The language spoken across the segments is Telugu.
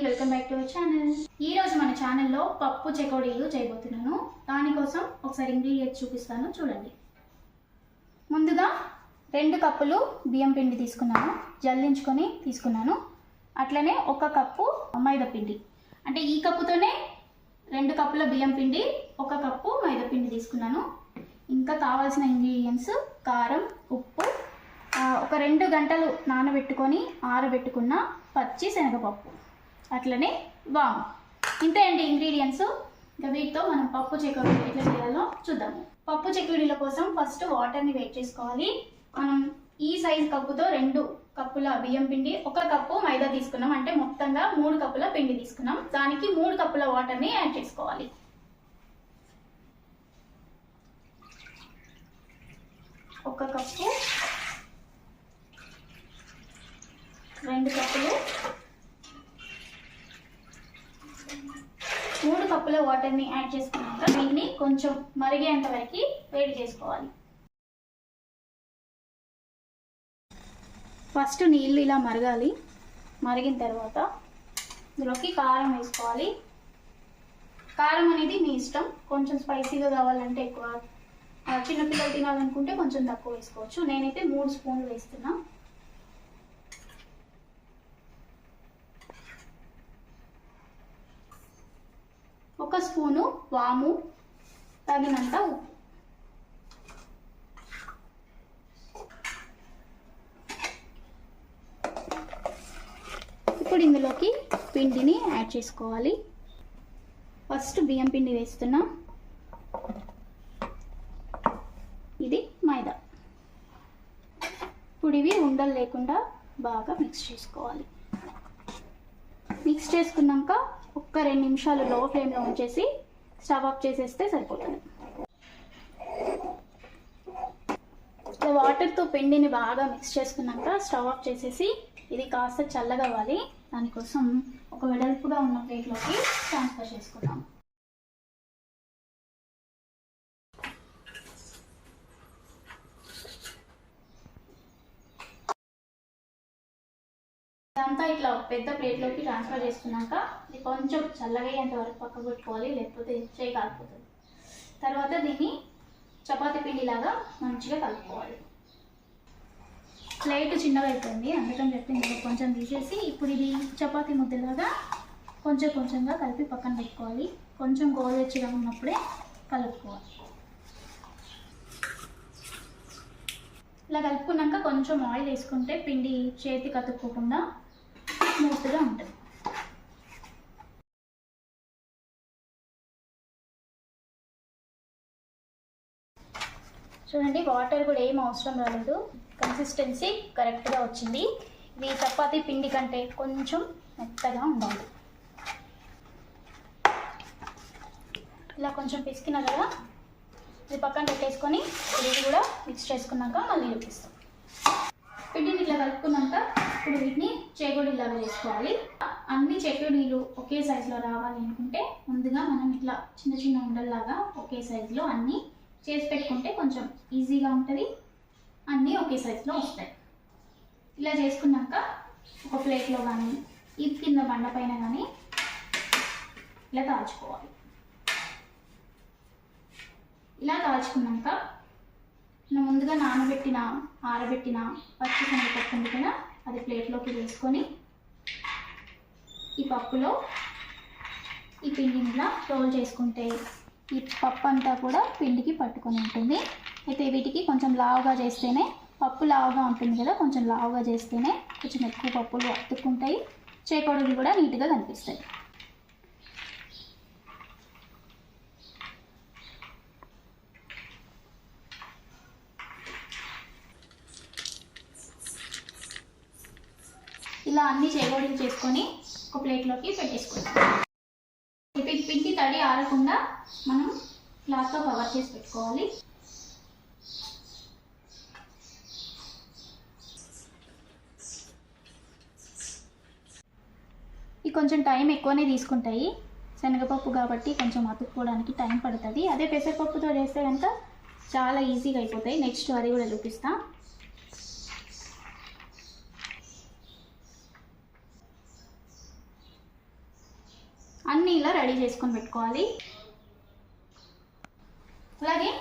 Welcome back to our channel. ఈ రోజు మన ఛానల్లో పప్పు చెకోడీలు చేయబోతున్నాను. దానికోసం ఒకసారి ఇంగ్రీడియంట్స్ చూపిస్తాను, చూడండి. ముందుగా 2 కప్పులు బియ్యం పిండి తీసుకున్నాను, జల్లించుకొని తీసుకున్నాను. అట్లనే 1 కప్పు మైదా పిండి, అంటే ఈ కప్పుతోనే 2 కప్పుల బియ్యం పిండి 1 కప్పు మైదా పిండి తీసుకున్నాను. ఇంకా కావాల్సిన ఇంగ్రీడియంట్స్ కారం, ఉప్పు, ఒక 2 గంటలు నానబెట్టుకొని ఆరబెట్టుకున్న పచ్చి శనగపప్పు, అట్లనే వాము. ఇంతే అండి ఇంగ్రీడియంట్స్. ఇంకా వీటితో మనం పప్పు చెకోడీ ఎట్లా చేయాలో చూద్దాము. పప్పు చెకోడీల కోసం ఫస్ట్ వాటర్ని వేడి చేసుకోవాలి. మనం ఈ సైజ్ కప్పుతో 2 కప్పుల బియ్యం పిండి 1 కప్పు మైదా తీసుకున్నాం, అంటే మొత్తంగా 3 కప్పుల పిండి తీసుకున్నాం. దానికి 3 కప్పుల వాటర్ని యాడ్ చేసుకోవాలి. 1 కప్పు, 2 కప్పులు, 3 కప్పుల వాటర్ని యాడ్ చేసుకున్నాక దీన్ని కొంచెం మరిగేంత వరకు వేడి చేసుకోవాలి. ఫస్ట్ నీళ్ళు ఇలా మరగాలి. మరిగిన తర్వాత ఇందులోకి కారం వేసుకోవాలి. కారం అనేది మీ ఇష్టం, కొంచెం స్పైసీగా కావాలంటే ఎక్కువ, చిన్నపిల్లలు తినాలనుకుంటే కొంచెం తక్కువ వేసుకోవచ్చు. నేనైతే 3 స్పూన్లు వేస్తున్నా. ఒక స్పూను వాము, తగినంత ఉప్పు. ఇప్పుడు ఇందులోకి పిండిని యాడ్ చేసుకోవాలి. ఫస్ట్ బియ్యం పిండి వేస్తున్నా. ఇది మైదా. ఇప్పుడు ఇవి ఉండలు లేకుండా బాగా మిక్స్ చేసుకోవాలి. మిక్స్ చేసుకున్నాక ఒక్క 2 నిమిషాలు లో ఫ్లేమ్లో ఉంచేసి స్టవ్ ఆఫ్ చేసేస్తే సరిపోతుంది. వాటర్తో పిండిని బాగా మిక్స్ చేసుకున్నాక స్టవ్ ఆఫ్ చేసేసి ఇది కాస్త చల్లగా అవ్వాలి. దానికోసం ఒక వెడల్పుగా ఉన్న ప్లేట్లోకి ట్రాన్స్ఫర్ చేసుకుందాం. ఇదంతా ఇట్లా పెద్ద ప్లేట్లోకి ట్రాన్స్ఫర్ చేసుకున్నాక ఇది కొంచెం చల్లగా అయ్యేంత వరకు పక్కకు పెట్టుకోవాలి, లేకపోతే చేయి కాలిపోతుంది. తర్వాత దీన్ని చపాతీ పిండిలాగా మంచిగా కలుపుకోవాలి. ప్లేట్ చిన్నగా అయిపోయింది, అందుకని చెప్పి ఇందులో కొంచెం తీసేసి ఇప్పుడు ఇది చపాతీ ముద్దలాగా కొంచెం కొంచెంగా కలిపి పక్కన పెట్టుకోవాలి. కొంచెం గోరువెచ్చగా ఉన్నప్పుడే కలుపుకోవాలి. ఇలా కలుపుకున్నాక కొంచెం ఆయిల్ వేసుకుంటే పిండి చేతికి అతుక్కోకుండా స్మూత్గా ఉంటుంది. చూడండి, వాటర్ కూడా ఏం అవసరం రాలేదు, కన్సిస్టెన్సీ కరెక్ట్గా వచ్చింది. ఇది చపాతీ పిండి కంటే కొంచెం మెత్తగా ఉండాలి. ఇలా కొంచెం పిసికిన కదా ఇది పక్కన పెట్టేసుకొని ఇది కూడా మిక్స్ చేసుకున్నాక మళ్ళీ చూపిస్తాం. పిండిని ఇట్లా కలుపుకున్నాక ఇప్పుడు వీటిని చెకోడీలాగా చేసుకోవాలి. అన్ని చెకోడీలు ఒకే సైజులో రావాలి అనుకుంటే ముందుగా మనం ఇట్లా చిన్న చిన్న ఉండల్లాగా ఒకే సైజులో అన్నీ చేసి పెట్టుకుంటే కొంచెం ఈజీగా ఉంటుంది, అన్నీ ఒకే సైజులో వస్తాయి. ఇలా చేసుకున్నాక ఒక ప్లేట్లో కానీ ఈ కింద బండ పైన కానీ ఇలా కాల్చుకోవాలి. ఇలా కాల్చుకున్నాక మనం ముందుగా ఆరబెట్టిన పచ్చి శనగపప్పు ఉంది కదా, అది ప్లేట్లోకి వేసుకొని ఈ పప్పులో ఈ పిండిని ఇలా రోల్ చేసుకుంటే ఈ పప్పు అంతా కూడా పిండికి పట్టుకొని ఉంటుంది. అయితే వీటికి కొంచెం లావుగా చేస్తేనే, పప్పు లావుగా ఉంటుంది కదా, కొంచెం లావుగా చేస్తేనే కొంచెం ఎక్కువ పప్పులు అతుక్కుంటాయి, చెకోడీలు కూడా నీట్గా కనిపిస్తాయి. ఇలా అన్ని చెకోడీలు చేసుకొని ఒక ప్లేట్లోకి పెట్టేసుకుంటాం. పిండి తడి ఆరకుండా మనం క్లాత్తో కవర్ చేసి పెట్టుకోవాలి. ఇవి కొంచెం టైం ఎక్కువనే తీసుకుంటాయి, శనగపప్పు కాబట్టి కొంచెం అతుక్కోవడానికి టైం పడుతుంది. అదే పెసరపప్పుతో చేస్తే కనుక చాలా ఈజీగా అయిపోతాయి. నెక్స్ట్ అది కూడా చూపిస్తాం. అన్నీ ఇలా రెడీ చేసుకొని పెట్టుకోవాలి. అలాగే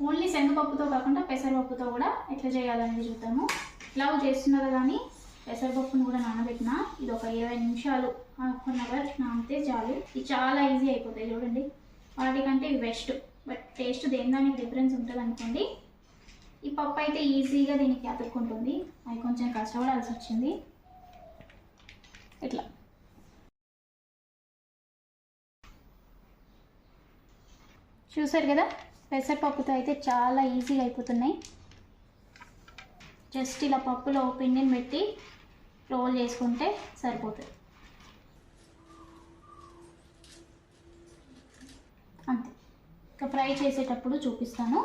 ఓన్లీ శనగపప్పుతో కాకుండా పెసరపప్పుతో కూడా ఎట్లా చేయాలనేది చూద్దాము. ఇలా చేస్తున్నారు కానీ పెసరపప్పును కూడా నానబెట్టిన ఇది ఒక 20 నిమిషాలు 1/2 అవర్ నానితే చాలు. ఇది చాలా ఈజీ అయిపోతాయి చూడండి. వాటికంటే ఇది బెస్ట్, బట్ టేస్ట్ దేనికి డిఫరెన్స్ ఉంటుంది అనుకోండి. ఈ పప్పు అయితే ఈజీగా దీనికి అతుక్కుంటుంది, అది కొంచెం కష్టపడాల్సి వచ్చింది. ఇట్లా చూసారు కదా, పెసరపప్పుతో అయితే చాలా ఈజీగా అయిపోతున్నాయి. జస్ట్ ఇలా పప్పులో పిండిని పెట్టి రోల్ చేసుకుంటే సరిపోతుంది, అంతే. ఇంకా ఫ్రై చేసేటప్పుడు చూపిస్తాను.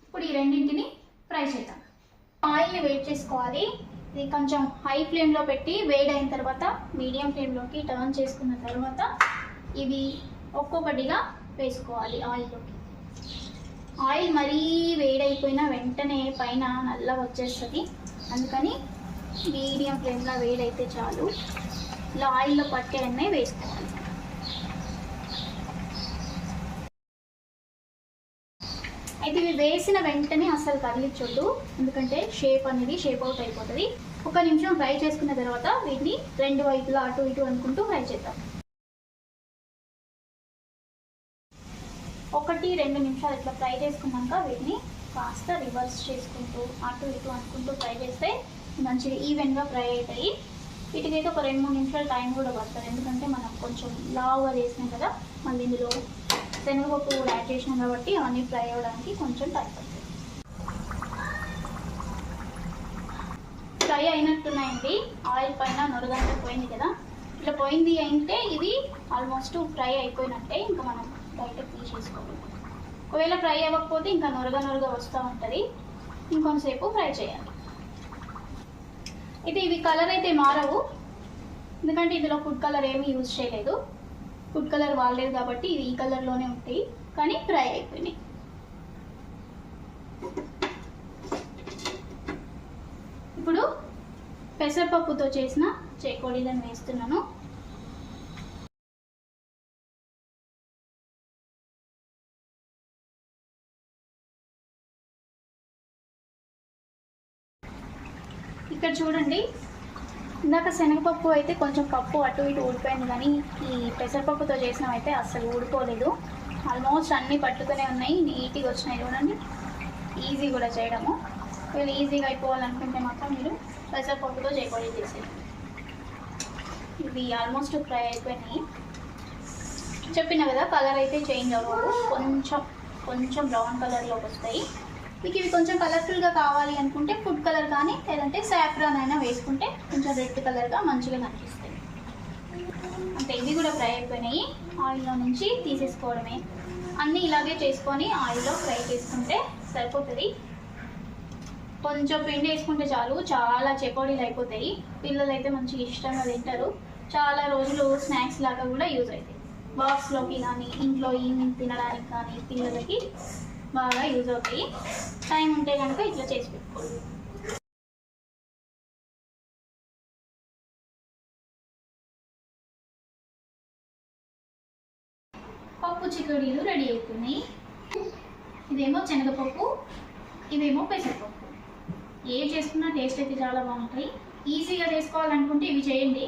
ఇప్పుడు ఈ రెండింటిని ఫ్రై చేద్దాం. ఆయిల్ని వేడి చేసుకోవాలి. ఇది కొంచెం హై ఫ్లేమ్లో పెట్టి వేడైన తర్వాత మీడియం ఫ్లేమ్లోకి టర్న్ చేసుకున్న తర్వాత ఇవి ఒక్కొక్కటిగా వేసుకోవాలి ఆయిల్లోకి. ఆయిల్ మరీ వేడైపోయిన వెంటనే పైన నల్లగా వచ్చేస్తుంది, అందుకని మీడియం ఫ్లేమ్లో వేడైతే చాలు. ఇలా ఆయిల్లో పట్టే అన్నీ వేసుకోవాలి. అయితే ఇవి వేసిన వెంటనే అస్సలు కదిలించొద్దు, ఎందుకంటే షేప్ అవుట్ అయిపోతుంది. 1 నిమిషం ఫ్రై చేసుకున్న తర్వాత వీటిని 2 వైపులా అటు ఇటు అనుకుంటూ ఫ్రై చేద్దాం. 1-2 నిమిషాలు ఇట్లా ఫ్రై చేసుకున్నాక వీటిని కాస్త రివర్స్ చేసుకుంటూ అటు ఇటు అనుకుంటూ ఫ్రై చేస్తే మంచిగా ఈవెన్గా ఫ్రై అవుతాయి. వీటికైతే ఒక 2-3 నిమిషాలు టైం కూడా పడుతుంది, ఎందుకంటే మనం కొంచెం లావుగా చేసినాం కదా, మళ్ళీ ఇందులో శనగపప్పు కూడా యాడ్ చేసినాం కాబట్టి అవన్నీ ఫ్రై అవ్వడానికి కొంచెం టైం పడుతుంది. ఫ్రై అయినట్టున్నాయండి, ఆయిల్ పైన నొరగంతా పోయింది కదా. ఇట్లా పోయింది అంటే ఇది ఆల్మోస్ట్ ఫ్రై అయిపోయినట్టే, ఇంకా మనం బయటకు తీసేసుకోవాలి. ఒకవేళ ఫ్రై అవ్వకపోతే ఇంకా నొరగ వస్తూ ఉంటుంది, ఇంకొంతసేపు ఫ్రై చేయాలి. అయితే ఇవి కలర్ అయితే మారవు, ఎందుకంటే ఇందులో ఫుడ్ కలర్ ఏమీ యూజ్ చేయలేదు. ఫుడ్ కలర్ వాడలేదు కాబట్టి ఇవి ఈ కలర్లోనే ఉంటాయి, కానీ ఫ్రై అయిపోయినాయి. ఇప్పుడు పెసరపప్పుతో చేసిన చెకోడీలను వేస్తున్నాను. ఇక్కడ చూడండి, ఇందాక శనగపప్పు అయితే కొంచెం పప్పు అటు ఇటు ఊడిపోయింది, కానీ ఈ పెసరపప్పుతో చేసినవి అయితే అస్సలు ఊడిపోలేదు. ఆల్మోస్ట్ అన్నీ పట్టుకునే ఉన్నాయి, నీట్గా వచ్చినాయి చూడండి. ఈజీ కూడా చేయడము. వీళ్ళు ఈజీగా అయిపోవాలనుకుంటే మాత్రం మీరు పెసరపప్పుతో చెకోడీ చేసేది. ఇవి ఆల్మోస్ట్ ఫ్రై అయిపోయినాయి. చెప్పిన కదా కలర్ అయితే చేంజ్ అవ్వదు, కొంచెం బ్రౌన్ కలర్లోకి వస్తాయి. మీకు ఇవి కొంచెం కలర్ఫుల్గా కావాలి అనుకుంటే ఫుడ్ కలర్ కానీ లేదంటే సాఫ్రాన్ అయినా వేసుకుంటే కొంచెం రెడ్ కలర్గా మంచిగా కనిపిస్తాయి. అంటే ఇవి కూడా ఫ్రై అయిపోయినాయి, ఆయిల్లో నుంచి తీసేసుకోవడమే. అన్నీ ఇలాగే చేసుకొని ఆయిల్లో ఫ్రై చేసుకుంటే సరిపోతుంది. కొంచెం పిండి వేసుకుంటే చాలు, చాలా చెకోడీలు అయిపోతాయి. పిల్లలు అయితే మంచిగా ఇష్టంగా తింటారు, చాలా రోజులు స్నాక్స్ లాగా కూడా యూజ్ అవుతాయి. బాక్స్లోకి కానీ ఇంట్లో ఈవినింగ్ తినడానికి కానీ పిల్లలకి బాగా యూజ్ అవుతాయి. టైం ఉంటే కనుక ఇట్లా చేసి పెట్టుకోండి. పప్పు చికోడీలు రెడీ అయిపోయినాయి. ఇదేమో శనగపప్పు, ఇవేమో పెసరపప్పు. ఏ చేసుకున్నా టేస్ట్ అయితే చాలా బాగుంటాయి. ఈజీగా చేసుకోవాలనుకుంటే ఇవి చేయండి,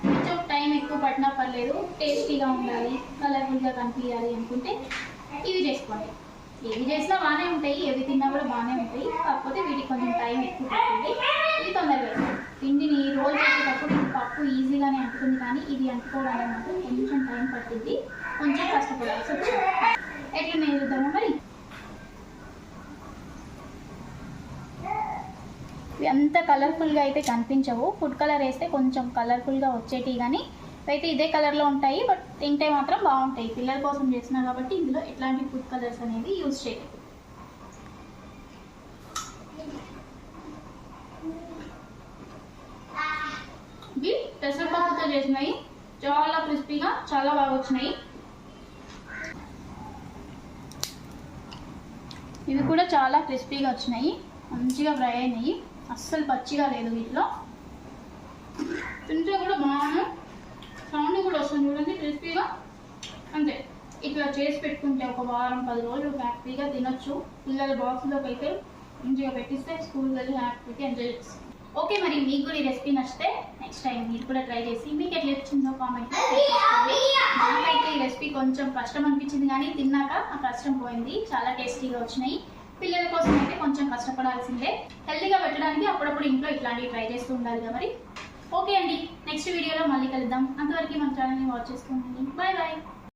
కొంచెం టైం ఎక్కువ పట్టినా పర్లేదు. టేస్టీగా ఉండాలి, కలర్ఫుల్గా కనిపించాలి అనుకుంటే ఇవి చేసుకోండి. ఏవి చేసినా బాగానే ఉంటాయి, ఏవి తిన్నా కూడా బాగానే ఉంటాయి, కాకపోతే వీటికి కొంచెం టైం ఎక్కువ పడుతుంది. ఇది తొందరగా పిండిని రోల్ చేసేటప్పుడు పప్పు ఈజీగానే అంటుతుంది, కానీ ఇది అంటుకోవడానికి మాత్రం కొంచెం టైం పడుతుంది, కొంచెం కష్టపడాల్సి వచ్చింది. ఎట్లా మేము చూద్దామా మరి. ఇవి అంత కలర్ఫుల్గా అయితే కనిపించవు, ఫుడ్ కలర్ వేస్తే కొంచెం కలర్ఫుల్గా వచ్చేటి, కానీ అయితే ఇదే కలర్లో ఉంటాయి, బట్ తింటే మాత్రం బాగుంటాయి. పిల్లల కోసం చేసినా కాబట్టి ఇందులో ఎట్లాంటి ఫుడ్ కలర్స్ అనేవి యూజ్ చేయలేదు. ఇవి పెసరపప్పుతో చేసినాయి, చాలా క్రిస్పీగా చాలా బాగా వచ్చినాయి. ఇవి కూడా చాలా క్రిస్పీగా వచ్చినాయి, మంచిగా ఫ్రై అయినాయి, అస్సలు పచ్చిగా లేదు. వీటిలో తింటే కూడా బాగా సౌండ్ కూడా వస్తుంది. కోసం చూడండి క్రిస్పీగా. అంతే, ఇట్లా చేసి పెట్టుకుంటే ఒక వారం 10 రోజులు హ్యాపీగా తినొచ్చు. పిల్లల బాక్స్లోకి అయితే మంచిగా పెట్టిస్తే స్కూల్కి వెళ్ళి హ్యాపీగా ఎంజాయ్ చేస్తారు. ఓకే, మరి మీకు కూడా ఈ రెసిపీ నచ్చితే నెక్స్ట్ టైం మీరు కూడా ట్రై చేసి మీకు ఎట్లా వచ్చిందో కామెంట్. నాకైతే ఈ రెసిపీ కొంచెం కష్టం అనిపించింది, కానీ తిన్నాక ఆ కష్టం పోయింది. చాలా టేస్టీగా వచ్చినాయి. పిల్లల కోసం అయితే కొంచెం కష్టపడాల్సిందే. హెల్తీగా పెట్టడానికి అప్పుడప్పుడు ఇంట్లో ఇట్లాంటివి ట్రై చేస్తూ ఉండాలి కదా మరి. ఓకే అండి, నెక్స్ట్ వీడియోలో మళ్ళీ కలుద్దాం. అంతవరకు మన ఛానల్ని వాచ్ చేసుకోండి. Bye bye.